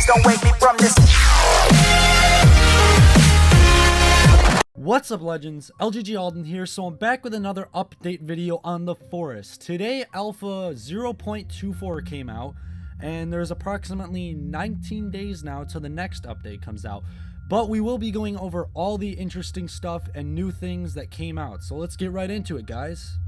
don't wake me from this. What's up, legends? LGG Alden here. So I'm back with another update video on the forest. Today alpha 0.24 came out, and there's approximately 19 days now till the next update comes out. But we will be going over all the interesting stuff and new things that came out. So let's get right into it, guys.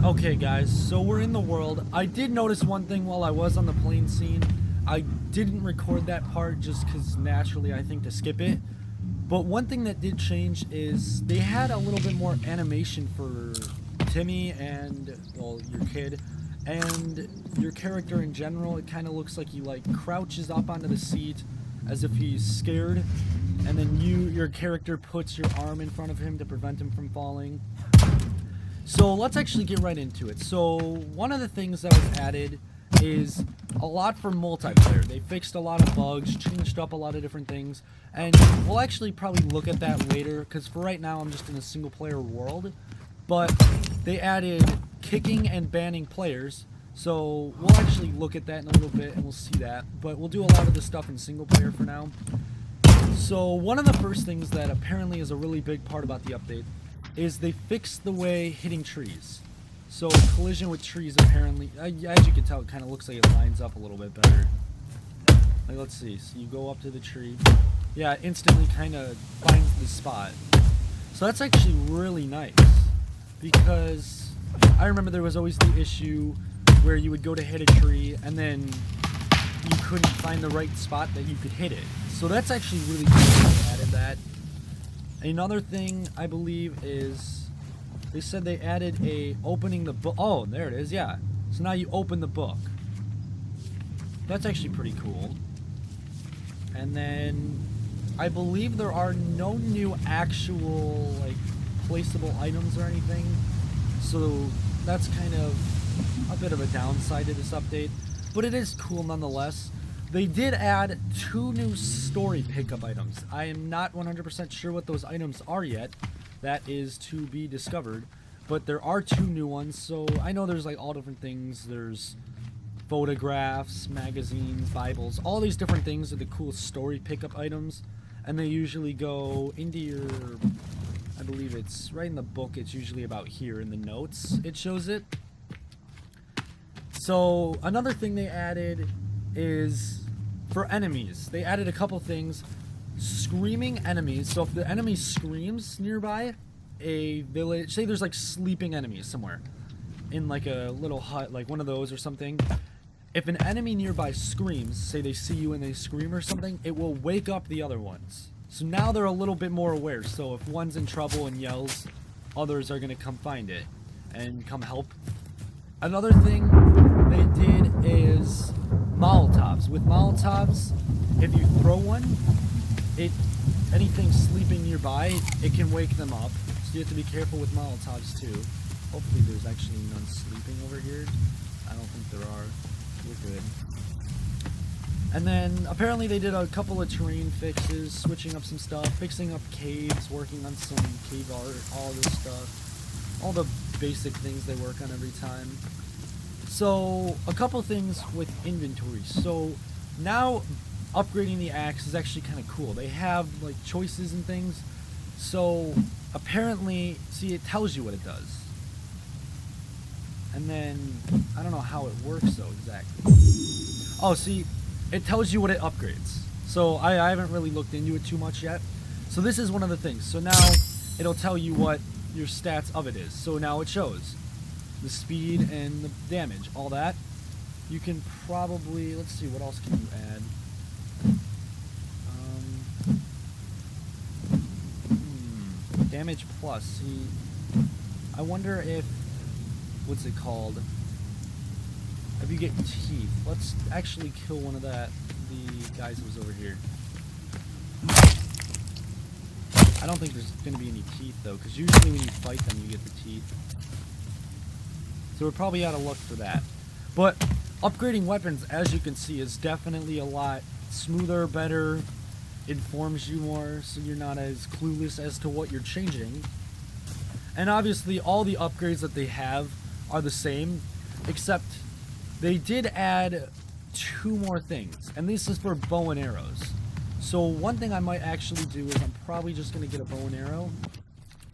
Okay guys, so we're in the world. I did notice one thing while I was on the plane scene. I didn't record that part just because naturally I think to skip it. But one thing that did change is they had a little bit more animation for Timmy and, well, your kid. And your character in general. It kind of looks like he like crouches up onto the seat as if he's scared. And then your character puts your arm in front of him to prevent him from falling. So let's actually get right into it. So one of the things that was added is a lot for multiplayer. They fixed a lot of bugs, changed up a lot of different things, and we'll actually probably look at that later, because for right now I'm just in a single player world. But they added kicking and banning players, so we'll actually look at that in a little bit and we'll see that. But we'll do a lot of this stuff in single player for now. So one of the first things that apparently is a really big part about the update is they fixed the way hitting trees. So collision with trees apparently, as you can tell, it kind of looks like it lines up a little bit better. Like, let's see, so you go up to the tree. Yeah, it instantly kind of finds the spot. So that's actually really nice, because I remember there was always the issue where you would go to hit a tree and then you couldn't find the right spot that you could hit it. So that's actually really cool that they added that. Another thing I believe is they said they added a opening the book. Oh, there it is, yeah. So now you open the book. That's actually pretty cool. And then I believe there are no new actual like placeable items or anything. So that's kind of a bit of a downside to this update. But it is cool nonetheless. They did add 2 new story pickup items. I am not 100% sure what those items are yet. That is to be discovered. But there are 2 new ones, so I know there's like all different things. There's photographs, magazines, Bibles, all these different things are the cool story pickup items. And they usually go into your, I believe it's right in the book, it's usually about here in the notes, it shows it. So another thing they added is for enemies. They added a couple things. Screaming enemies. So if the enemy screams nearby a village, say there's like sleeping enemies somewhere in like a little hut, like one of those or something. If an enemy nearby screams, say they see you and they scream or something, it will wake up the other ones. So now they're a little bit more aware. So if one's in trouble and yells, others are going to come find it and come help. Another thing they did is Molotovs. With Molotovs, if you throw one, anything sleeping nearby, it can wake them up. So you have to be careful with Molotovs too. Hopefully there's actually none sleeping over here. I don't think there are. We're good. And then apparently they did a couple of terrain fixes, switching up some stuff, fixing up caves, working on some cave art, all this stuff. All the basic things they work on every time. So a couple things with inventory. So now upgrading the axe is actually kind of cool. They have like choices and things. So apparently, see, it tells you what it does. And then I don't know how it works though exactly. Oh, see, it tells you what it upgrades. So I haven't really looked into it too much yet. So this is one of the things. So now it'll tell you what your stats of it is. So now it shows the speed and the damage, all that. You can probably, let's see, what else can you add? Damage plus. See, I wonder if, what's it called? If you get teeth, let's actually kill one of the guys that was over here. I don't think there's going to be any teeth though, because usually when you fight them you get the teeth. So we're probably out of luck for that. But upgrading weapons, as you can see, is definitely a lot smoother, better, informs you more, so you're not as clueless as to what you're changing. And obviously all the upgrades that they have are the same, except they did add 2 more things, and this is for bow and arrows. So one thing I might actually do is I'm probably just going to get a bow and arrow.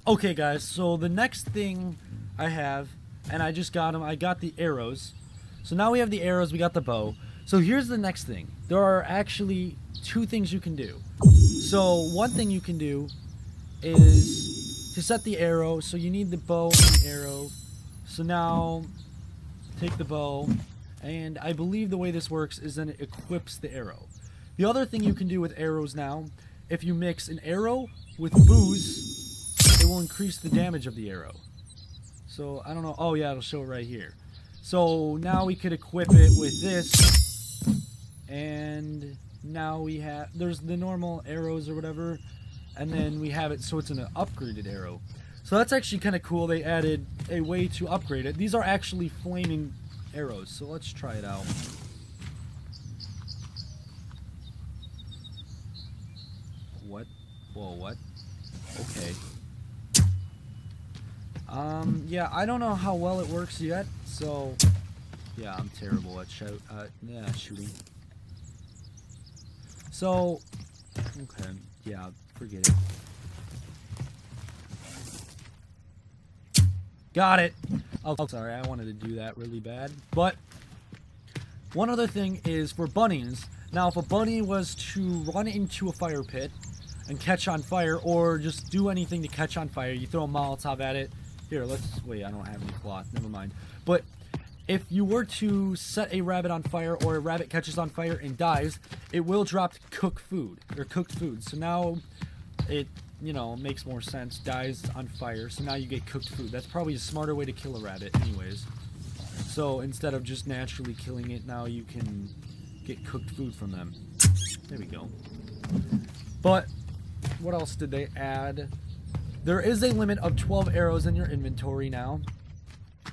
Okay guys, so the next thing I have, and I just got them, I got the arrows. So now we have the arrows, we got the bow. So here's the next thing. There are actually 2 things you can do. So one thing you can do is to set the arrow. So you need the bow and the arrow. So now take the bow, and I believe the way this works is then it equips the arrow. The other thing you can do with arrows now, if you mix an arrow with booze, it will increase the damage of the arrow. So I don't know. Oh yeah, it'll show it right here. So now we could equip it with this, and now we have, there's the normal arrows or whatever, and then we have it so it's an upgraded arrow. So that's actually kind of cool. They added a way to upgrade it. These are actually flaming arrows, so let's try it out. What? Whoa, what? Okay. Yeah, I don't know how well it works yet, so yeah, I'm terrible at shooting. So, okay, yeah, forget it. Got it. Oh, sorry, I wanted to do that really bad. But one other thing is for bunnies. Now, if a bunny was to run into a fire pit and catch on fire, or just do anything to catch on fire, you throw a Molotov at it. Here, let's wait. I don't have any cloth. Never mind. But if you were to set a rabbit on fire, or a rabbit catches on fire and dies, it will drop cooked food. So now it, you know, makes more sense. Dies on fire, so now you get cooked food. That's probably a smarter way to kill a rabbit anyways. So instead of just naturally killing it, now you can get cooked food from them. There we go. But what else did they add? There is a limit of 12 arrows in your inventory now.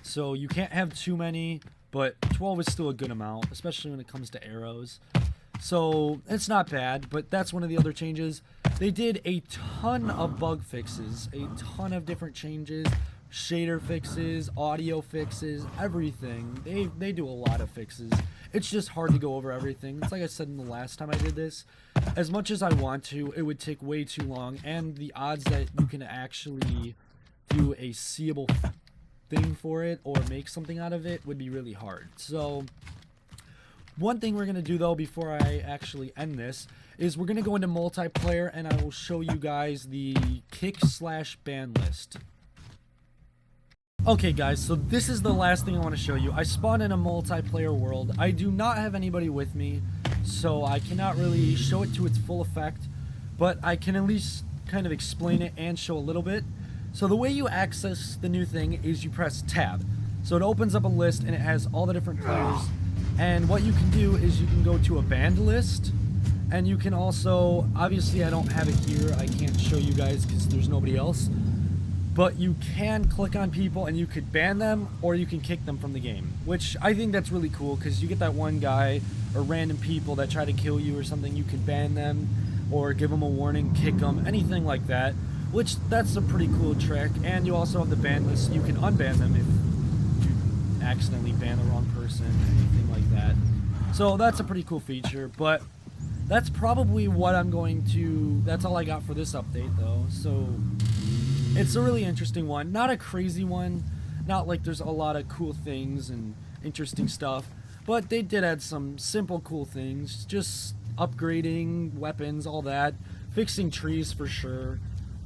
So you can't have too many, but 12 is still a good amount, especially when it comes to arrows. So it's not bad, but that's one of the other changes. They did a ton of bug fixes, a ton of different changes, shader fixes, audio fixes, everything. They do a lot of fixes. It's just hard to go over everything. It's like I said in the last time I did this. As much as I want to, it would take way too long, and the odds that you can actually do a seeable thing for it or make something out of it would be really hard. So one thing we're going to do though before I actually end this is we're going to go into multiplayer, and I will show you guys the kick/ban list. Okay guys, so this is the last thing I want to show you. I spawned in a multiplayer world. I do not have anybody with me, so I cannot really show it to its full effect, but I can at least kind of explain it and show a little bit. So the way you access the new thing is you press tab. So it opens up a list and it has all the different players. And what you can do is you can go to a banned list, and you can also, obviously I don't have it here, I can't show you guys because there's nobody else, but you can click on people and you could ban them or you can kick them from the game, which I think that's really cool because you get that one guy or random people that try to kill you or something, you can ban them or give them a warning, kick them, anything like that, which that's a pretty cool trick. And you also have the ban list, you can unban them if you accidentally ban the wrong person, anything like that. So that's a pretty cool feature, but that's probably what I'm going to, that's all I got for this update though. So it's a really interesting one, not a crazy one, not like there's a lot of cool things and interesting stuff, but they did add some simple cool things, just upgrading weapons, all that, fixing trees for sure,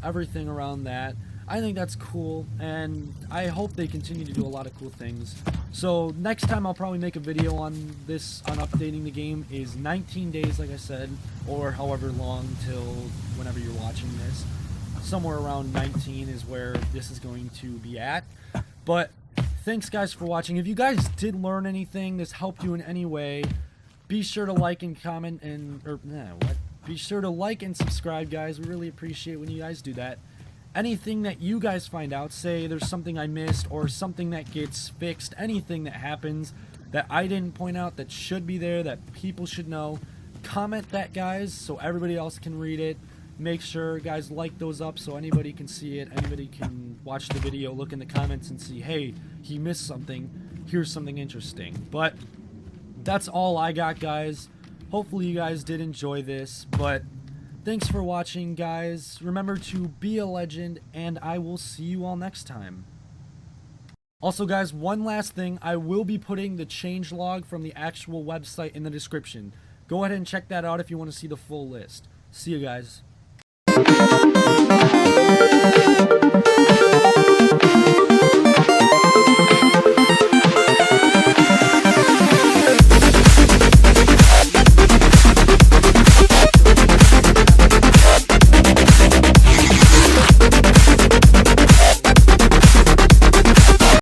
everything around that. I think that's cool, and I hope they continue to do a lot of cool things. So next time I'll probably make a video on this, on updating the game, is 19 days like I said, or however long till whenever you're watching this. Somewhere around 19 is where this is going to be at. But thanks guys for watching. If you guys did learn anything, this helped you in any way, be sure to like and comment and be sure to like and subscribe, guys. We really appreciate when you guys do that. Anything that you guys find out, say there's something I missed or something that gets fixed, anything that happens that I didn't point out that should be there, that people should know, comment that, guys, so everybody else can read it. Make sure guys like those up so anybody can see it, anybody can watch the video, look in the comments and see, hey, he missed something, here's something interesting. But that's all I got, guys. Hopefully you guys did enjoy this, but thanks for watching, guys. Remember to be a legend, and I will see you all next time. Also, guys, one last thing. I will be putting the changelog from the actual website in the description. Go ahead and check that out if you want to see the full list. See you guys.